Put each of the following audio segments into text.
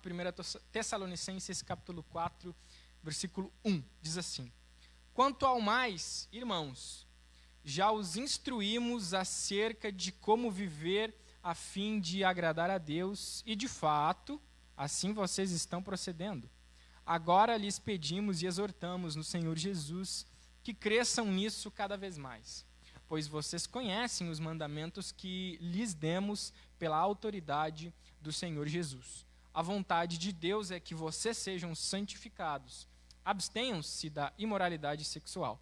1 Tessalonicenses capítulo 4, versículo 1, diz assim: Quanto ao mais, irmãos, já os instruímos acerca de como viver a fim de agradar a Deus, e de fato, assim vocês estão procedendo. Agora lhes pedimos e exortamos no Senhor Jesus que cresçam nisso cada vez mais, pois vocês conhecem os mandamentos que lhes demos pela autoridade do Senhor Jesus. A vontade de Deus é que vocês sejam santificados. Abstenham-se da imoralidade sexual.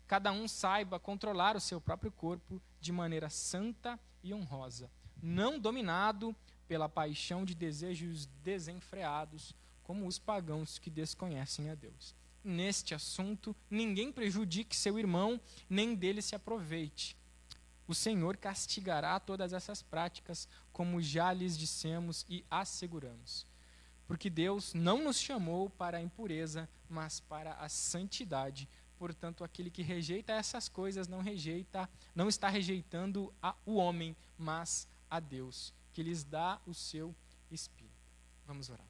Cada um saiba controlar o seu próprio corpo de maneira santa e honrosa, não dominado pela paixão de desejos desenfreados, como os pagãos que desconhecem a Deus. Neste assunto, ninguém prejudique seu irmão, nem dele se aproveite. O Senhor castigará todas essas práticas, como já lhes dissemos e asseguramos. Porque Deus não nos chamou para a impureza, mas para a santidade. Portanto, aquele que rejeita essas coisas não está rejeitando o homem, mas a Deus, que lhes dá o seu Espírito. Vamos orar.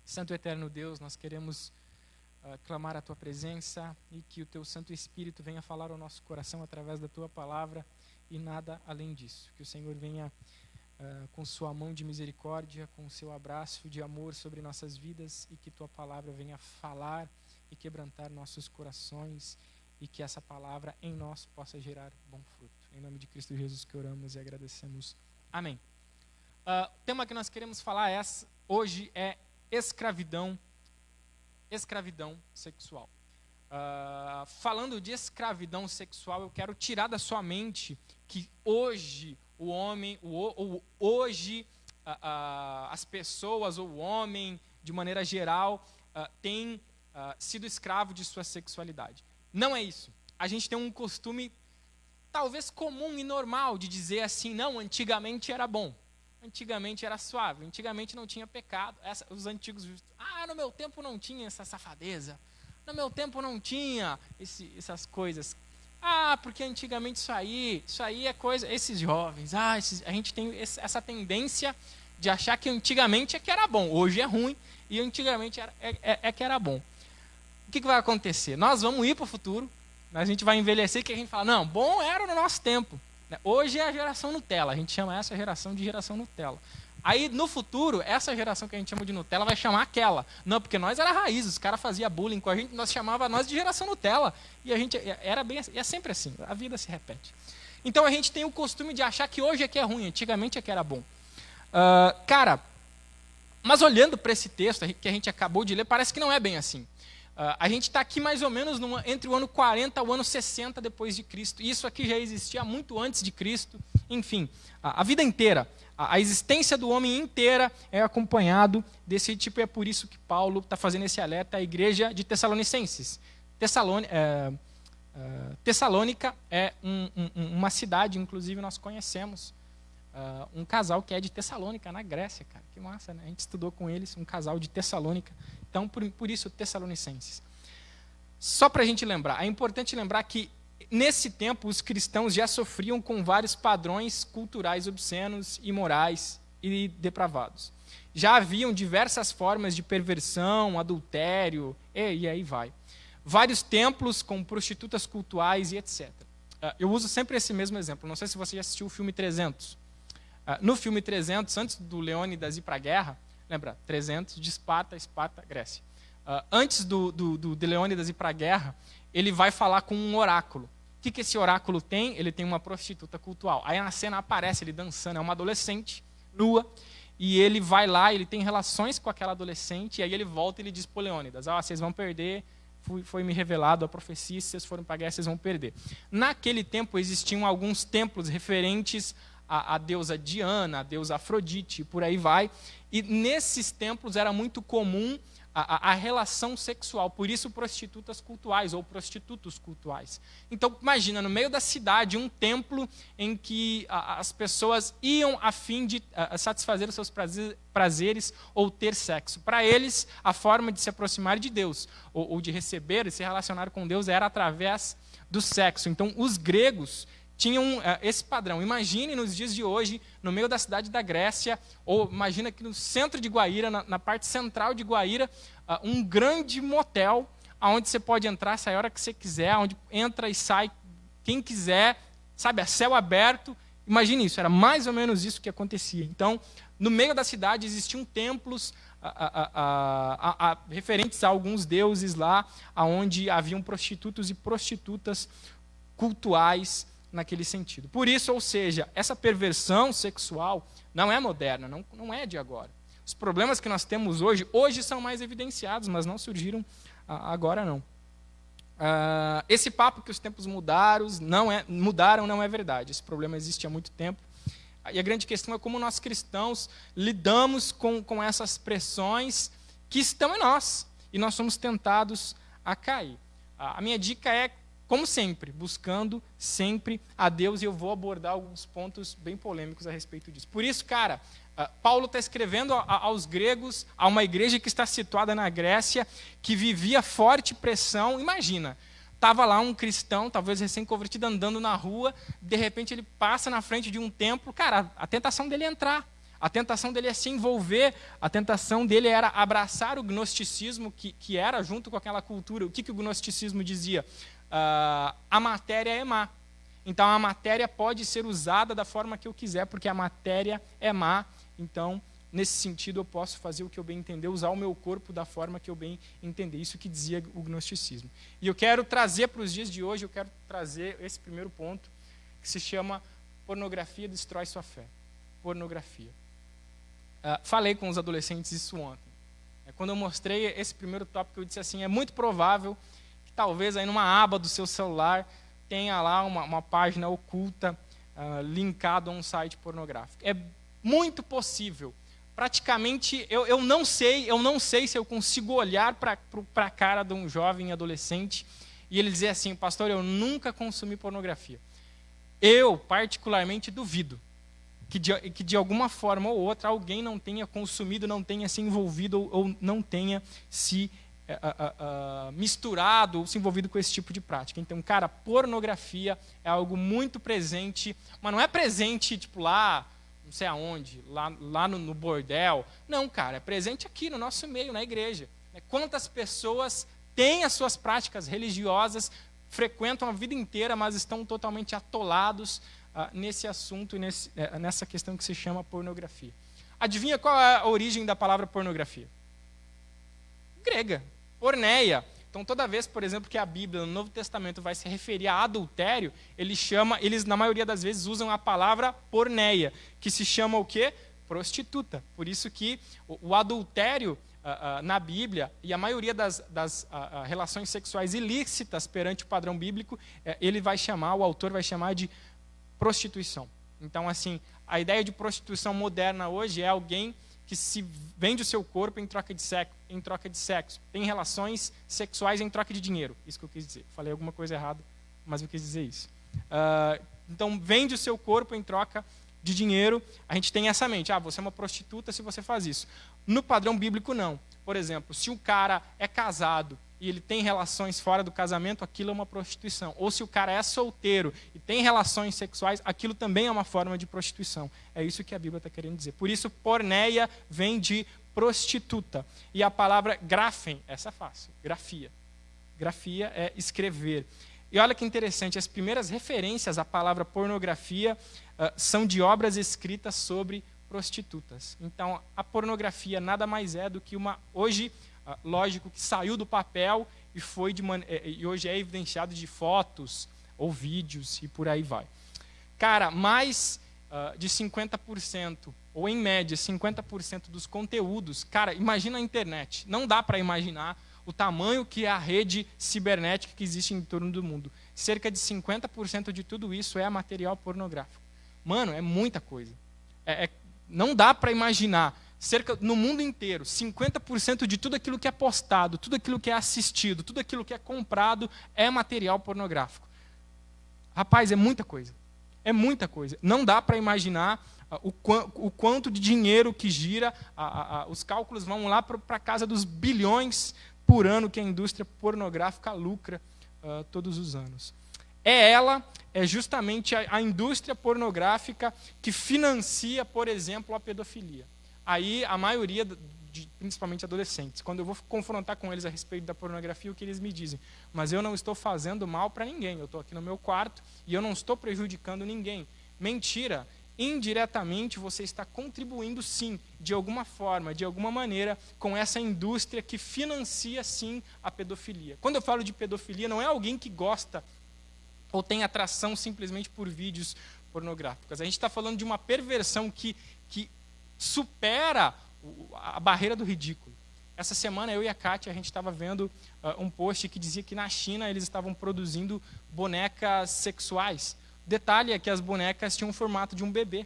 Santo e eterno Deus, nós queremos clamar a Tua presença e que o Teu Santo Espírito venha falar ao nosso coração através da Tua palavra e nada além disso. Que o Senhor venha com Sua mão de misericórdia, com o Seu abraço de amor sobre nossas vidas e que Tua palavra venha falar e quebrantar nossos corações e que essa palavra em nós possa gerar bom fruto. Em nome de Cristo Jesus que oramos e agradecemos. Amém. O tema que nós queremos falar hoje é escravidão sexual. Falando de escravidão sexual, eu quero tirar da sua mente que hoje o homem, as pessoas ou o homem, de maneira geral, tem sido escravo de sua sexualidade. Não é isso. A gente tem um costume, talvez comum e normal, de dizer assim, não, antigamente era bom. Antigamente era suave, antigamente não tinha pecado. Os antigos, no meu tempo não tinha essa safadeza, no meu tempo não tinha essas coisas. Porque antigamente isso aí é coisa, esses jovens, a gente tem essa tendência de achar que antigamente é que era bom, hoje é ruim, e antigamente é que era bom. O que vai acontecer? Nós vamos ir para o futuro, a gente vai envelhecer, que a gente fala, não, bom era no nosso tempo. Hoje é a geração Nutella, a gente chama essa geração de geração Nutella. Aí, no futuro, essa geração que a gente chama de Nutella vai chamar aquela. Não, porque nós era raiz, os caras faziam bullying com a gente, nós chamava nós de geração Nutella. E a gente era bem assim, é sempre assim, a vida se repete. Então, a gente tem o costume de achar que hoje é que é ruim, antigamente é que era bom. Mas olhando para esse texto que a gente acabou de ler, parece que não é bem assim. A gente está aqui mais ou menos entre o ano 40 e o ano 60 depois de Cristo. Isso aqui já existia muito antes de Cristo. Enfim, a vida inteira, a existência do homem inteira é acompanhado desse tipo. E é por isso que Paulo está fazendo esse alerta à igreja de Tessalonicenses. Tessalônica é uma cidade, inclusive nós conhecemos um casal que é de Tessalônica, na Grécia, cara. Que massa, né? A gente estudou com eles, um casal de Tessalônica. Então, por isso, Tessalonicenses. Só para a gente lembrar, é importante lembrar que, nesse tempo, os cristãos já sofriam com vários padrões culturais obscenos, imorais e depravados. Já haviam diversas formas de perversão, adultério, e aí vai. Vários templos com prostitutas cultuais e etc. Eu uso sempre esse mesmo exemplo. Não sei se você já assistiu o filme 300. No filme 300, antes do Leônidas ir para a guerra, lembra, 300 de Esparta, Grécia. Antes de Leônidas ir para a guerra, ele vai falar com um oráculo. O que esse oráculo tem? Ele tem uma prostituta cultual. Aí na cena aparece ele dançando, é uma adolescente, nua, e ele vai lá, ele tem relações com aquela adolescente, e aí ele volta e ele diz para Leônidas, vocês vão perder, foi me revelado a profecia, se vocês forem para a guerra, vocês vão perder. Naquele tempo existiam alguns templos referentes a deusa Diana, a deusa Afrodite, e por aí vai. E nesses templos era muito comum a relação sexual, por isso prostitutas cultuais ou prostitutos cultuais. Então, imagina, no meio da cidade, um templo em que as pessoas iam a fim de satisfazer os seus prazeres ou ter sexo. Para eles, a forma de se aproximar de Deus, ou de receber e se relacionar com Deus, era através do sexo. Então, os gregos tinham esse padrão. Imagine nos dias de hoje, no meio da cidade da Grécia, ou imagina aqui no centro de Guaíra, na parte central de Guaíra, um grande motel, onde você pode entrar, sair a hora que você quiser, onde entra e sai quem quiser, sabe, a céu aberto. Imagine isso, era mais ou menos isso que acontecia. Então, no meio da cidade existiam templos referentes a alguns deuses lá, onde haviam prostitutos e prostitutas cultuais naquele sentido. Por isso, ou seja, essa perversão sexual não é moderna, não é de agora. Os problemas que nós temos hoje são mais evidenciados, mas não surgiram agora não. Esse papo que os tempos mudaram não é verdade. Esse problema existe há muito tempo. E a grande questão é como nós cristãos lidamos com essas pressões que estão em nós. E nós somos tentados a cair. A minha dica é, como sempre, buscando sempre a Deus. E eu vou abordar alguns pontos bem polêmicos a respeito disso. Por isso, cara, Paulo está escrevendo aos gregos, a uma igreja que está situada na Grécia, que vivia forte pressão. Imagina, estava lá um cristão, talvez recém-convertido, andando na rua, de repente ele passa na frente de um templo. Cara, a tentação dele é entrar, a tentação dele é se envolver, a tentação dele era abraçar o gnosticismo, que era junto com aquela cultura. O que o gnosticismo dizia? A matéria é má. Então a matéria pode ser usada da forma que eu quiser, porque a matéria é má. Então, nesse sentido, eu posso fazer o que eu bem entender, usar o meu corpo da forma que eu bem entender. Isso que dizia o gnosticismo. E eu quero trazer para os dias de hoje, eu quero trazer esse primeiro ponto, que se chama pornografia destrói sua fé. Pornografia. Falei com os adolescentes isso ontem. Quando eu mostrei esse primeiro tópico, eu disse assim, é muito provável que talvez aí numa aba do seu celular tenha lá uma página oculta linkada a um site pornográfico. É muito possível. Praticamente, eu não sei se eu consigo olhar para a cara de um jovem adolescente e ele dizer assim, pastor, eu nunca consumi pornografia. Eu, particularmente, duvido que de alguma forma ou outra alguém não tenha consumido, não tenha se envolvido ou não tenha se misturado ou se envolvido com esse tipo de prática. Então, cara, pornografia é algo muito presente, mas não é presente tipo lá, não sei aonde, lá no bordel. Não, cara, é presente aqui no nosso meio, na igreja. Quantas pessoas têm as suas práticas religiosas, frequentam a vida inteira, mas estão totalmente atolados nesse assunto, nessa questão que se chama pornografia. Adivinha qual é a origem da palavra pornografia? Grega, porneia. Então, toda vez, por exemplo, que a Bíblia, no Novo Testamento, vai se referir a adultério, eles, na maioria das vezes, usam a palavra porneia, que se chama o quê? Prostituta. Por isso que o adultério, na Bíblia, e a maioria das relações sexuais ilícitas perante o padrão bíblico, o autor vai chamar de prostituição. Então, assim, a ideia de prostituição moderna hoje é alguém que se vende o seu corpo em troca de sexo, tem relações sexuais em troca de dinheiro. Isso que eu quis dizer. Falei alguma coisa errada, mas eu quis dizer isso. Então, vende o seu corpo em troca de dinheiro. A gente tem essa mente. Você é uma prostituta se você faz isso. No padrão bíblico, não. Por exemplo, se o cara é casado e ele tem relações fora do casamento, aquilo é uma prostituição. Ou se o cara é solteiro e tem relações sexuais, aquilo também é uma forma de prostituição. É isso que a Bíblia está querendo dizer. Por isso, porneia vem de prostituta. E a palavra grafen, essa é fácil, grafia. Grafia é escrever. E olha que interessante, as primeiras referências à palavra pornografia são de obras escritas sobre prostitutas. Então, a pornografia nada mais é do que hoje, lógico que saiu do papel e hoje é evidenciado de fotos ou vídeos e por aí vai. Cara, mais de 50%, ou em média 50% dos conteúdos, cara, imagina a internet. Não dá para imaginar o tamanho que é a rede cibernética que existe em torno do mundo. Cerca de 50% de tudo isso é material pornográfico. Mano, é muita coisa. Não dá para imaginar. No mundo inteiro, 50% de tudo aquilo que é postado, tudo aquilo que é assistido, tudo aquilo que é comprado é material pornográfico. Rapaz, é muita coisa. É muita coisa. Não dá para imaginar o quanto de dinheiro que gira. Os cálculos vão lá para a casa dos bilhões por ano que a indústria pornográfica lucra todos os anos. é justamente a indústria pornográfica que financia, por exemplo, a pedofilia. Aí a maioria, principalmente adolescentes, quando eu vou confrontar com eles a respeito da pornografia, o que eles me dizem? Mas eu não estou fazendo mal para ninguém, eu estou aqui no meu quarto e eu não estou prejudicando ninguém. Mentira! Indiretamente você está contribuindo sim, de alguma forma, de alguma maneira, com essa indústria que financia sim a pedofilia. Quando eu falo de pedofilia, não é alguém que gosta ou tem atração simplesmente por vídeos pornográficos. A gente está falando de uma perversão que supera a barreira do ridículo. Essa semana eu e a Kátia, a gente estava vendo um post que dizia que na China eles estavam produzindo bonecas sexuais. Detalhe é que as bonecas tinham o formato de um bebê.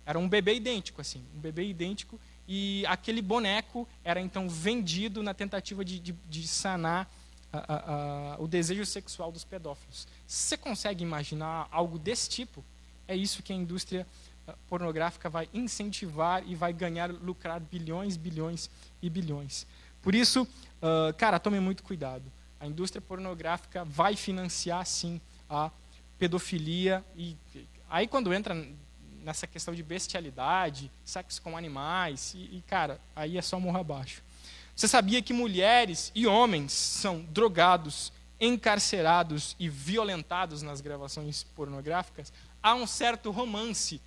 Era um bebê idêntico, assim, um bebê idêntico. E aquele boneco era então vendido na tentativa de sanar o desejo sexual dos pedófilos. Você consegue imaginar algo desse tipo? É isso que a indústria pornográfica vai incentivar e vai lucrar bilhões, bilhões e bilhões. Por isso, cara, tome muito cuidado. A indústria pornográfica vai financiar, sim, a pedofilia. E aí, quando entra nessa questão de bestialidade, sexo com animais, cara, aí é só morro abaixo. Você sabia que mulheres e homens são drogados, encarcerados e violentados nas gravações pornográficas? Há um certo romance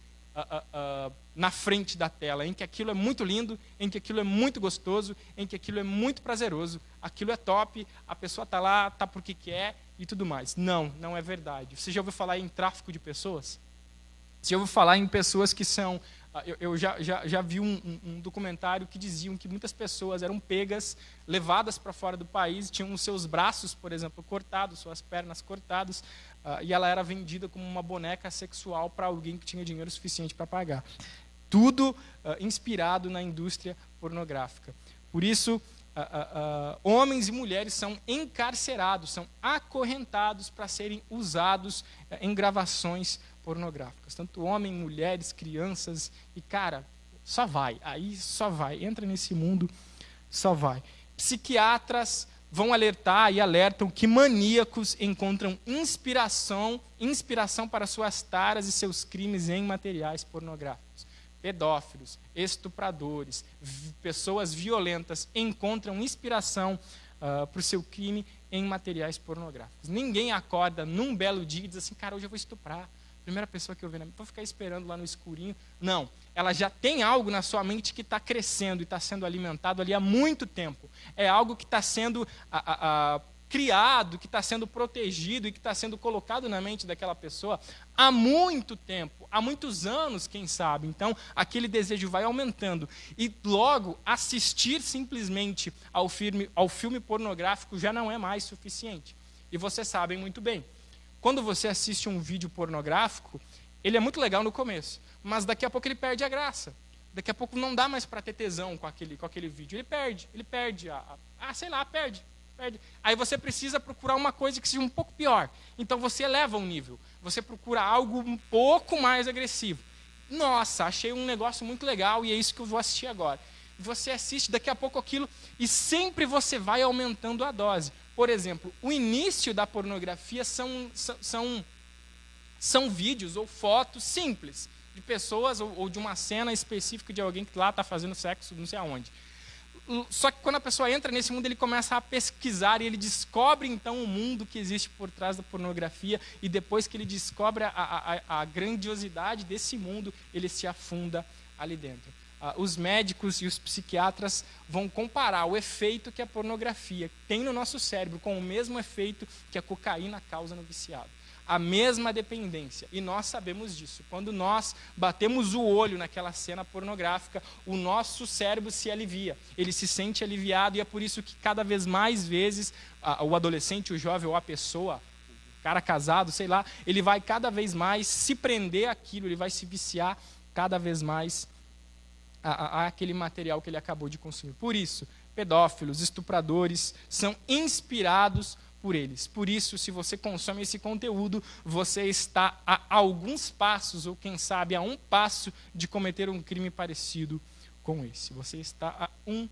na frente da tela, em que aquilo é muito lindo, em que aquilo é muito gostoso, em que aquilo é muito prazeroso, aquilo é top, a pessoa está lá, está porque quer e tudo mais. Não, não é verdade. Você já ouviu falar em tráfico de pessoas? Você já ouviu falar em pessoas que são... Eu já vi um documentário que diziam que muitas pessoas eram pegas, levadas para fora do país, tinham os seus braços, por exemplo, cortados, suas pernas cortadas, e ela era vendida como uma boneca sexual para alguém que tinha dinheiro suficiente para pagar. Tudo inspirado na indústria pornográfica. Por isso, homens e mulheres são encarcerados, são acorrentados para serem usados em gravações pornográficas. Tanto homens, mulheres, crianças, e cara, só vai. Aí só vai. Entra nesse mundo, só vai. Psiquiatras vão alertar e alertam que maníacos encontram inspiração para suas taras e seus crimes em materiais pornográficos. Pedófilos, estupradores, pessoas violentas encontram inspiração para o seu crime em materiais pornográficos. Ninguém acorda num belo dia e diz assim, cara, hoje eu vou estuprar. Primeira pessoa que eu vejo, vou ficar esperando lá no escurinho. Não, ela já tem algo na sua mente que está crescendo e está sendo alimentado ali há muito tempo. É algo que está sendo criado, que está sendo protegido e que está sendo colocado na mente daquela pessoa há muito tempo, há muitos anos, quem sabe. Então, aquele desejo vai aumentando. E logo, assistir simplesmente ao filme pornográfico já não é mais suficiente. E vocês sabem muito bem. Quando você assiste um vídeo pornográfico, ele é muito legal no começo, mas daqui a pouco ele perde a graça. Daqui a pouco não dá mais para ter tesão com aquele vídeo. Ele perde, perde. Aí você precisa procurar uma coisa que seja um pouco pior. Então você eleva o nível. Você procura algo um pouco mais agressivo. Nossa, achei um negócio muito legal e é isso que eu vou assistir agora. Você assiste daqui a pouco aquilo e sempre você vai aumentando a dose. Por exemplo, o início da pornografia são vídeos ou fotos simples de pessoas ou de uma cena específica de alguém que lá está fazendo sexo não sei aonde. Só que quando a pessoa entra nesse mundo, ele começa a pesquisar e ele descobre então o mundo que existe por trás da pornografia, e depois que ele descobre a grandiosidade desse mundo, ele se afunda ali dentro. Os médicos e os psiquiatras vão comparar o efeito que a pornografia tem no nosso cérebro com o mesmo efeito que a cocaína causa no viciado. A mesma dependência. E nós sabemos disso. Quando nós batemos o olho naquela cena pornográfica, o nosso cérebro se alivia. Ele se sente aliviado, e é por isso que cada vez mais vezes o adolescente, o jovem ou a pessoa, o cara casado, sei lá, ele vai cada vez mais se prender àquilo, ele vai se viciar cada vez mais àquele material que ele acabou de consumir. Por isso, pedófilos, estupradores são inspirados por eles. Por isso, se você consome esse conteúdo, você está a alguns passos, ou quem sabe a um passo, de cometer um crime parecido com esse. Você está a um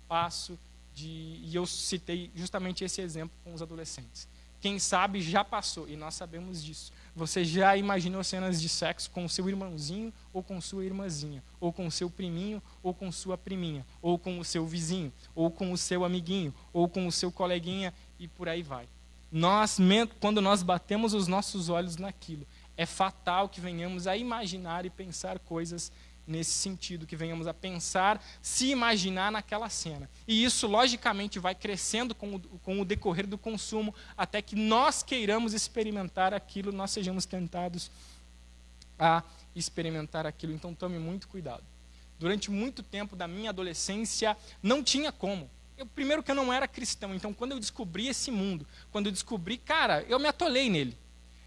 passo e eu citei justamente esse exemplo com os adolescentes. Quem sabe já passou, e nós sabemos disso. Você já imaginou cenas de sexo com o seu irmãozinho ou com sua irmãzinha, ou com o seu priminho ou com sua priminha, ou com o seu vizinho, ou com o seu amiguinho, ou com o seu coleguinha, e por aí vai. Quando nós batemos os nossos olhos naquilo, é fatal que venhamos a imaginar e pensar coisas nesse sentido, que venhamos a pensar, se imaginar naquela cena. E isso, logicamente, vai crescendo com o decorrer do consumo, até que nós queiramos experimentar aquilo, nós sejamos tentados a experimentar aquilo. Então, tome muito cuidado. Durante muito tempo da minha adolescência, não tinha como. Primeiro que eu não era cristão, então quando eu descobri esse mundo, quando eu descobri, cara, eu me atolei nele.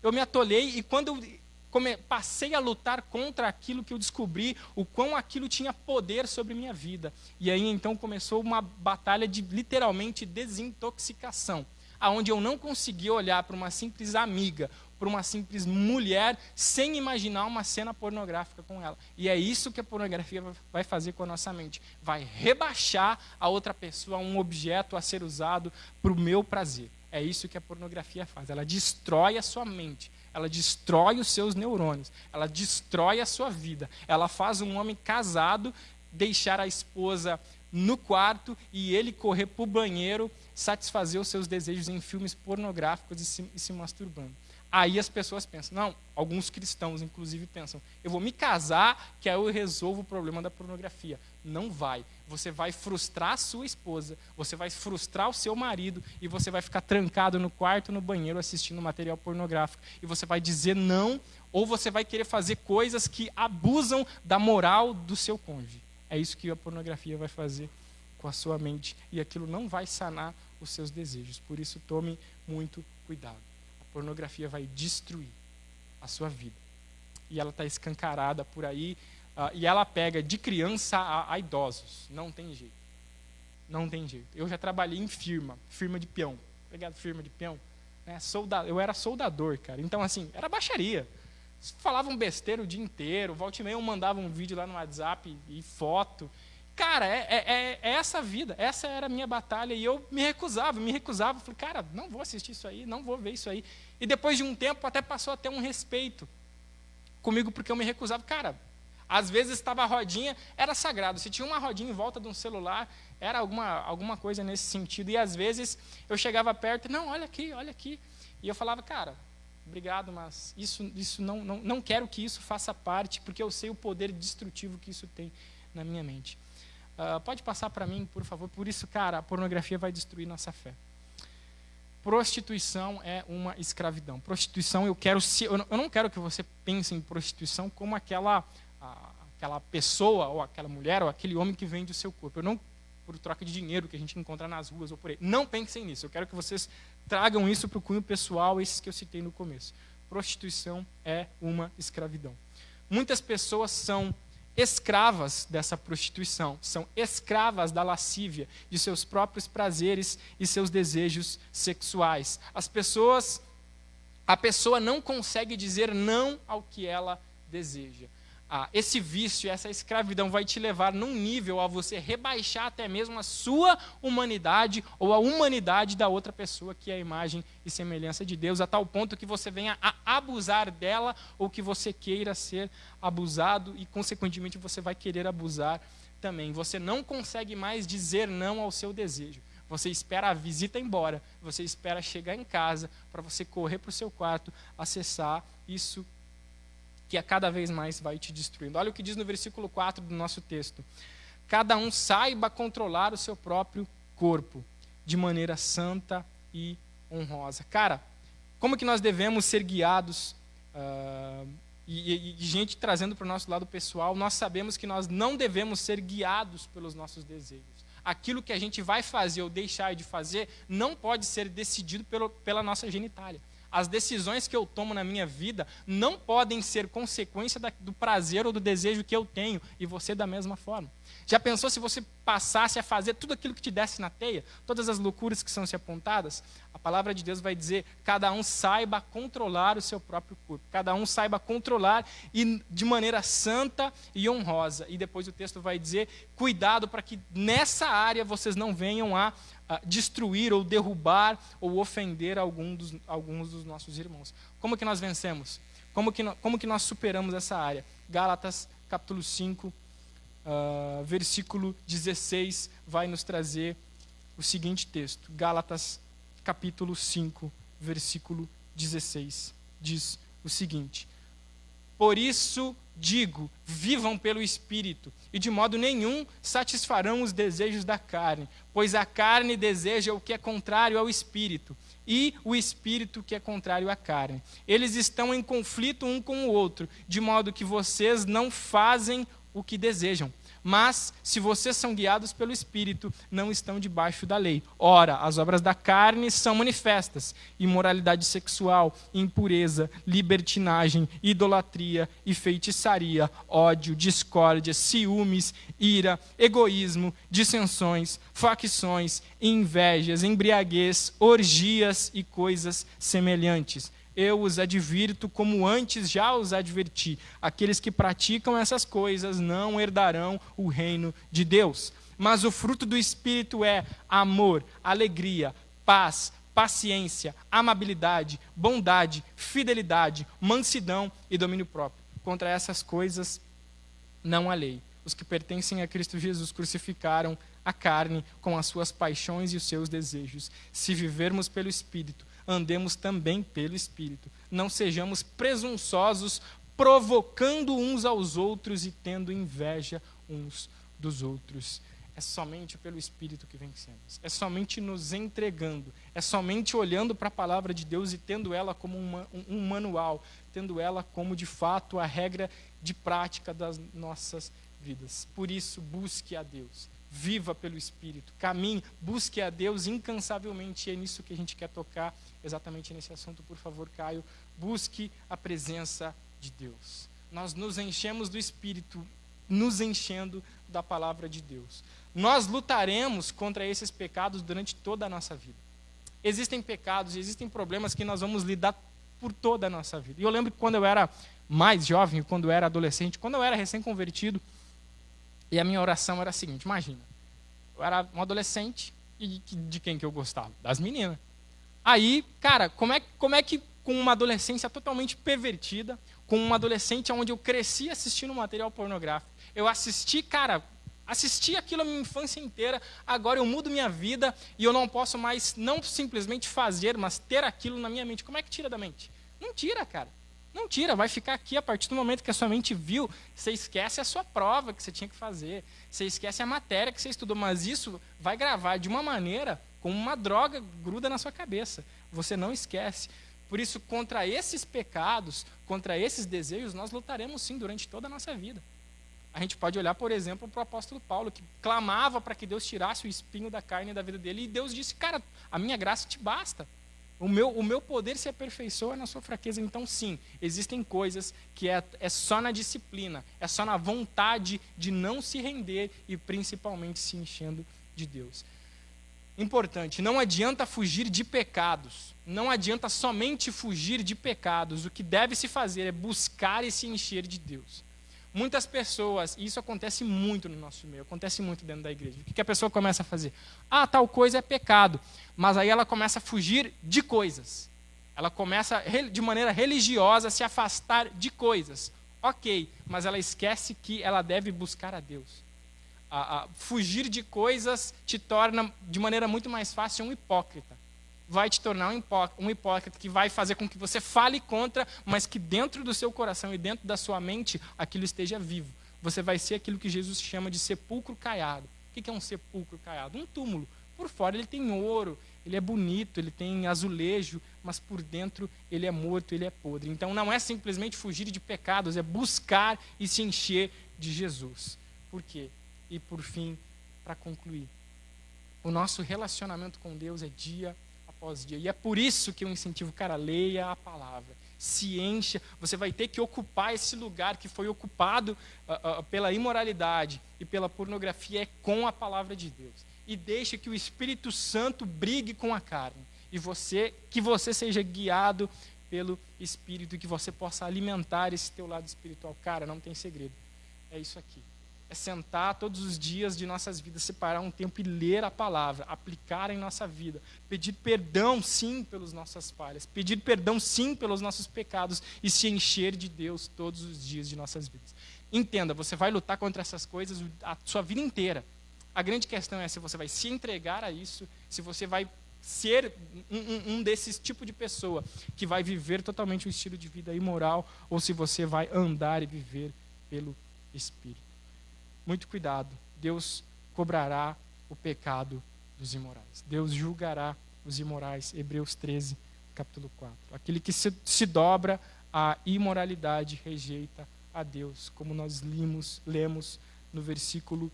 Eu me atolei e quando eu passei a lutar contra aquilo que eu descobri, o quão aquilo tinha poder sobre minha vida. E aí então começou uma batalha de literalmente desintoxicação, aonde eu não conseguia olhar para uma simples amiga, para uma simples mulher, sem imaginar uma cena pornográfica com ela. E é isso que a pornografia vai fazer com a nossa mente. Vai rebaixar a outra pessoa a um objeto a ser usado para o meu prazer. É isso que a pornografia faz. Ela destrói a sua mente. Ela destrói os seus neurônios. Ela destrói a sua vida. Ela faz um homem casado deixar a esposa no quarto e ele correr para o banheiro, satisfazer os seus desejos em filmes pornográficos e se masturbando. Aí as pessoas pensam, não, alguns cristãos inclusive pensam, eu vou me casar que aí eu resolvo o problema da pornografia. Não vai. Você vai frustrar a sua esposa, você vai frustrar o seu marido e você vai ficar trancado no quarto, no banheiro, assistindo material pornográfico. E você vai dizer não, ou você vai querer fazer coisas que abusam da moral do seu cônjuge. É isso que a pornografia vai fazer com a sua mente. E aquilo não vai sanar os seus desejos. Por isso, tome muito cuidado. A pornografia vai destruir a sua vida. E ela está escancarada por aí. E ela pega de criança a idosos. Não tem jeito. Não tem jeito. Eu já trabalhei em firma de peão. Obrigado, firma de peão. Né? Eu era soldador, cara. Então, assim, era baixaria. Falavam besteira o dia inteiro. Volta e meia eu mandava um vídeo lá no WhatsApp e foto. Cara, é essa a vida. Essa era a minha batalha. E eu me recusava. Falei, cara, não vou assistir isso aí, não vou ver isso aí. E depois de um tempo até passou a ter um respeito comigo, porque eu me recusava. Cara, às vezes estava a rodinha, era sagrado. Se tinha uma rodinha em volta de um celular, era alguma coisa nesse sentido. E às vezes eu chegava perto e, não, olha aqui. E eu falava, cara, obrigado, mas isso não quero que isso faça parte, porque eu sei o poder destrutivo que isso tem na minha mente. Pode passar para mim, por favor. Por isso, cara, a pornografia vai destruir nossa fé. Prostituição é uma escravidão. Prostituição, eu não quero que você pense em prostituição como aquela pessoa, ou aquela mulher, ou aquele homem que vende o seu corpo. Eu não, por troca de dinheiro que a gente encontra nas ruas ou por aí. Não pensem nisso. Eu quero que vocês tragam isso para o cunho pessoal, esses que eu citei no começo. Prostituição é uma escravidão. Muitas pessoas são escravas dessa prostituição, são escravas da lascívia, de seus próprios prazeres e seus desejos sexuais. A pessoa não consegue dizer não ao que ela deseja. Esse vício, essa escravidão vai te levar num nível a você rebaixar até mesmo a sua humanidade ou a humanidade da outra pessoa, que é a imagem e semelhança de Deus, a tal ponto que você venha a abusar dela ou que você queira ser abusado e, consequentemente, você vai querer abusar também. Você não consegue mais dizer não ao seu desejo. Você espera a visita ir embora, você espera chegar em casa para você correr para o seu quarto, acessar isso que a cada vez mais vai te destruindo. Olha o que diz no versículo 4 do nosso texto. Cada um saiba controlar o seu próprio corpo de maneira santa e honrosa. Cara, como que nós devemos ser guiados? E gente trazendo para o nosso lado pessoal, nós sabemos que nós não devemos ser guiados pelos nossos desejos. Aquilo que a gente vai fazer ou deixar de fazer não pode ser decidido pela nossa genitália. As decisões que eu tomo na minha vida não podem ser consequência do prazer ou do desejo que eu tenho, e você da mesma forma. Já pensou se você passasse a fazer tudo aquilo que te desse na teia? Todas as loucuras que são se apontadas? A palavra de Deus vai dizer, cada um saiba controlar o seu próprio corpo. Cada um saiba controlar e de maneira santa e honrosa. E depois o texto vai dizer, cuidado para que nessa área vocês não venham a destruir ou derrubar ou ofender alguns dos nossos irmãos. Como que nós vencemos? Como que nós superamos essa área? Gálatas capítulo 5, versículo 16, vai nos trazer o seguinte texto. Gálatas, capítulo 5, versículo 16, diz o seguinte: por isso digo, vivam pelo Espírito, e de modo nenhum satisfarão os desejos da carne, pois a carne deseja o que é contrário ao Espírito, e o Espírito que é contrário à carne. Eles estão em conflito um com o outro, de modo que vocês não fazem o que desejam. Mas, se vocês são guiados pelo Espírito, não estão debaixo da lei. Ora, as obras da carne são manifestas: imoralidade sexual, impureza, libertinagem, idolatria e feitiçaria, ódio, discórdia, ciúmes, ira, egoísmo, dissensões, facções, invejas, embriaguez, orgias e coisas semelhantes. Eu os advirto como antes já os adverti. Aqueles que praticam essas coisas não herdarão o reino de Deus. Mas o fruto do Espírito é amor, alegria, paz, paciência, amabilidade, bondade, fidelidade, mansidão e domínio próprio. Contra essas coisas não há lei. Os que pertencem a Cristo Jesus crucificaram a carne com as suas paixões e os seus desejos. Se vivermos pelo Espírito, andemos também pelo Espírito. Não sejamos presunçosos, provocando uns aos outros e tendo inveja uns dos outros. É somente pelo Espírito que vencemos. É somente nos entregando. É somente olhando para a palavra de Deus e tendo ela como um manual, tendo ela como, de fato, a regra de prática das nossas vidas. Por isso, busque a Deus. Viva pelo Espírito, caminhe, busque a Deus incansavelmente. E é nisso que a gente quer tocar, exatamente nesse assunto. Por favor, Caio, busque a presença de Deus. Nós nos enchemos do Espírito, nos enchendo da palavra de Deus. Nós lutaremos contra esses pecados durante toda a nossa vida. Existem pecados, existem problemas que nós vamos lidar por toda a nossa vida. E eu lembro que quando eu era mais jovem, quando eu era adolescente, quando eu era recém-convertido, e a minha oração era a seguinte: imagina, eu era um adolescente e de quem que eu gostava? Das meninas. Aí, cara, como é que com uma adolescência totalmente pervertida, com uma adolescente onde eu cresci assistindo material pornográfico, eu assisti aquilo a minha infância inteira, agora eu mudo minha vida e eu não posso mais não simplesmente fazer, mas ter aquilo na minha mente. Como é que tira da mente? Não tira, cara. Não tira, vai ficar aqui a partir do momento que a sua mente viu, você esquece a sua prova que você tinha que fazer, você esquece a matéria que você estudou, mas isso vai gravar de uma maneira, como uma droga, gruda na sua cabeça. Você não esquece. Por isso, contra esses pecados, contra esses desejos, nós lutaremos sim durante toda a nossa vida. A gente pode olhar, por exemplo, para o apóstolo Paulo, que clamava para que Deus tirasse o espinho da carne da vida dele, e Deus disse: cara, a minha graça te basta. O meu poder se aperfeiçoa na sua fraqueza. Então, sim, existem coisas que é só na disciplina, é só na vontade de não se render e principalmente se enchendo de Deus. Importante, não adianta fugir de pecados, não adianta somente fugir de pecados. O que deve se fazer é buscar e se encher de Deus. Muitas pessoas, e isso acontece muito no nosso meio, acontece muito dentro da igreja. O que a pessoa começa a fazer? Tal coisa é pecado. Mas aí ela começa a fugir de coisas. Ela começa, de maneira religiosa, a se afastar de coisas. Ok, mas ela esquece que ela deve buscar a Deus. Fugir de coisas te torna, de maneira muito mais fácil, um hipócrita. Vai te tornar um hipócrita que vai fazer com que você fale contra, mas que dentro do seu coração e dentro da sua mente aquilo esteja vivo. Você vai ser aquilo que Jesus chama de sepulcro caiado. O que é um sepulcro caiado? Um túmulo. Por fora ele tem ouro, ele é bonito, ele tem azulejo, mas por dentro ele é morto, ele é podre. Então não é simplesmente fugir de pecados, é buscar e se encher de Jesus. Por quê? E por fim, para concluir, o nosso relacionamento com Deus é dia após dia. E é por isso que eu incentivo, cara, leia a palavra. Se encha, você vai ter que ocupar esse lugar que foi ocupado pela imoralidade e pela pornografia com a palavra de Deus. E deixe que o Espírito Santo brigue com a carne. E que você seja guiado pelo Espírito e que você possa alimentar esse teu lado espiritual. Cara, não tem segredo. É isso aqui. É sentar todos os dias de nossas vidas, separar um tempo e ler a palavra, aplicar em nossa vida, pedir perdão, sim, pelas nossas falhas, pedir perdão, sim, pelos nossos pecados e se encher de Deus todos os dias de nossas vidas. Entenda, você vai lutar contra essas coisas a sua vida inteira. A grande questão é se você vai se entregar a isso, se você vai ser um desses tipos de pessoa que vai viver totalmente um estilo de vida imoral ou se você vai andar e viver pelo Espírito. Muito cuidado, Deus cobrará o pecado dos imorais. Deus julgará os imorais. Hebreus 13, capítulo 4. Aquele que se dobra à imoralidade rejeita a Deus, como nós lemos no versículo,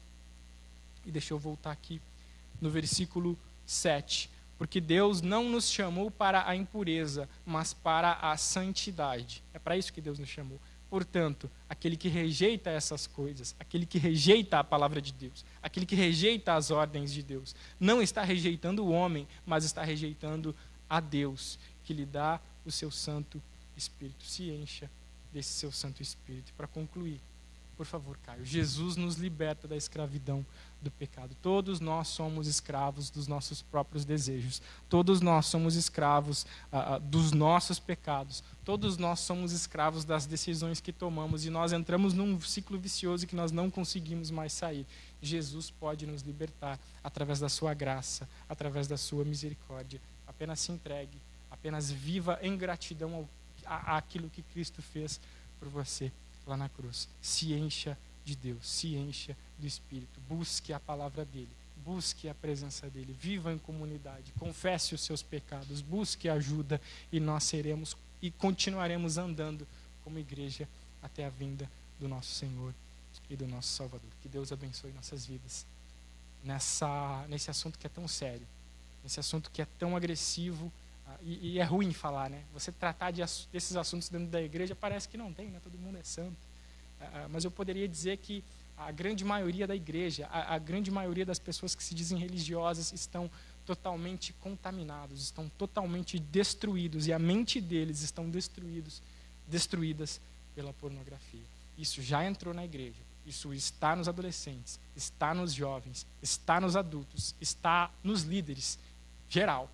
e deixa eu voltar aqui, no versículo 7. Porque Deus não nos chamou para a impureza, mas para a santidade. É para isso que Deus nos chamou. Portanto, aquele que rejeita essas coisas, aquele que rejeita a palavra de Deus, aquele que rejeita as ordens de Deus, não está rejeitando o homem, mas está rejeitando a Deus, que lhe dá o seu Santo Espírito. Se encha desse seu Santo Espírito. Para concluir, por favor, Caio, Jesus nos liberta da escravidão do pecado. Todos nós somos escravos dos nossos próprios desejos. Todos nós somos escravos dos nossos pecados. Todos nós somos escravos das decisões que tomamos e nós entramos num ciclo vicioso que nós não conseguimos mais sair. Jesus pode nos libertar através da sua graça, através da sua misericórdia. Apenas se entregue, apenas viva em gratidão àquilo que Cristo fez por você lá na cruz. Se encha de Deus, se encha do Espírito, busque a palavra dele, busque a presença dele, viva em comunidade, confesse os seus pecados, busque ajuda e nós seremos e continuaremos andando como igreja até a vinda do nosso Senhor e do nosso Salvador. Que Deus abençoe nossas vidas nesse assunto que é tão sério, nesse assunto que é tão agressivo e é ruim falar, né? Você tratar desses assuntos dentro da igreja parece que não tem, né? Todo mundo é santo. Mas eu poderia dizer que a grande maioria da igreja, a grande maioria das pessoas que se dizem religiosas estão totalmente contaminados, estão totalmente destruídos e a mente deles estão destruídas pela pornografia. Isso já entrou na igreja, isso está nos adolescentes, está nos jovens, está nos adultos, está nos líderes, geral.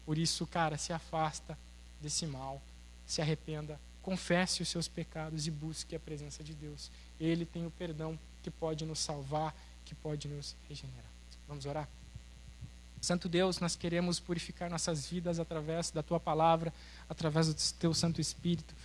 Por isso, cara, se afasta desse mal, se arrependa, confesse os seus pecados e busque a presença de Deus. Ele tem o perdão que pode nos salvar, que pode nos regenerar. Vamos orar? Santo Deus, nós queremos purificar nossas vidas através da Tua palavra, através do Teu Santo Espírito.